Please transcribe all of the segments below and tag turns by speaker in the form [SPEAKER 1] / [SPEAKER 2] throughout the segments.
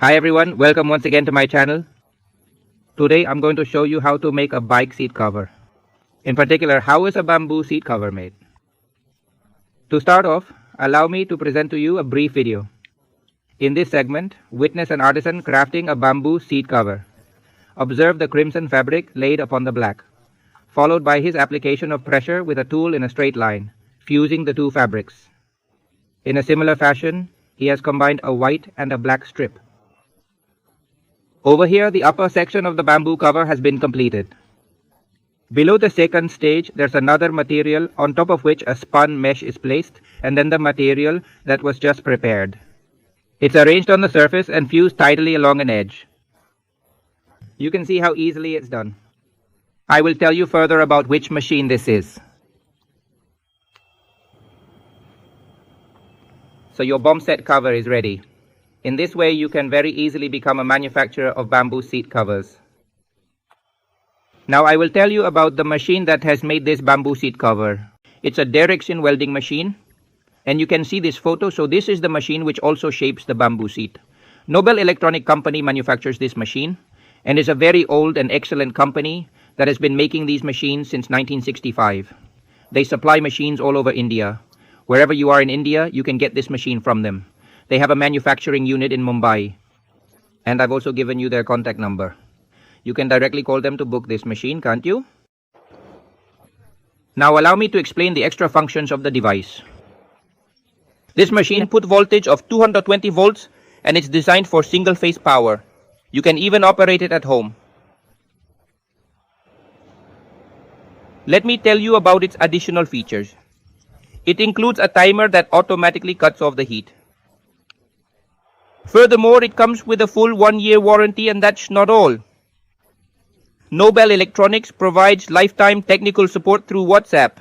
[SPEAKER 1] Hi everyone, welcome once again to my channel. Today I'm going to show you how to make a bike seat cover. In particular, how is a bamboo seat cover made? To start off, allow me to present to you a brief video. In this segment, witness an artisan crafting a bamboo seat cover. Observe the crimson fabric laid upon the black, followed by his application of pressure with a tool in a straight line, fusing the two fabrics. In a similar fashion, he has combined a white and a black strip. Over here, the upper section of the bamboo cover has been completed. Below the second stage, there's another material on top of which a spun mesh is placed, and then the material that was just prepared. It's arranged on the surface and fused tidily along an edge. You can see how easily it's done. I will tell you further about which machine this is. So your bomb set cover is ready. In this way, you can very easily become a manufacturer of bamboo seat covers. Now I will tell you about the machine that has made this bamboo seat cover. It's a direction welding machine. And you can see this photo. So this is the machine which also shapes the bamboo seat. Nobel Electronic Company manufactures this machine and is a very old and excellent company that has been making these machines since 1965. They supply machines all over India. Wherever you are in India, you can get this machine from them. They have a manufacturing unit in Mumbai. And I've also given you their contact number. You can directly call them to book this machine, can't you? Now allow me to explain the extra functions of the device. This machine input voltage of 220 volts and it's designed for single phase power. You can even operate it at home. Let me tell you about its additional features. It includes a timer that automatically cuts off the heat. Furthermore, it comes with a full 1-year warranty, and that's not all. Nobel Electronics provides lifetime technical support through WhatsApp.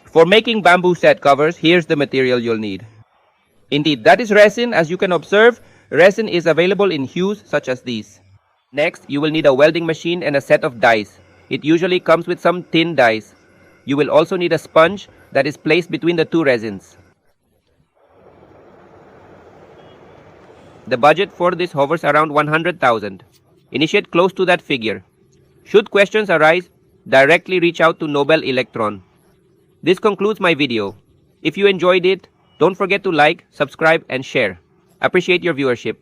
[SPEAKER 1] For making bamboo set covers, here's the material you'll need. Indeed, that is resin. As you can observe, resin is available in hues such as these. Next, you will need a welding machine and a set of dies. It usually comes with some thin dies. You will also need a sponge that is placed between the two resins. The budget for this hovers around 100,000. Initiate close to that figure. Should questions arise, directly reach out to Nobel Electron. This concludes my video. If you enjoyed it, don't forget to like, subscribe and share. Appreciate your viewership.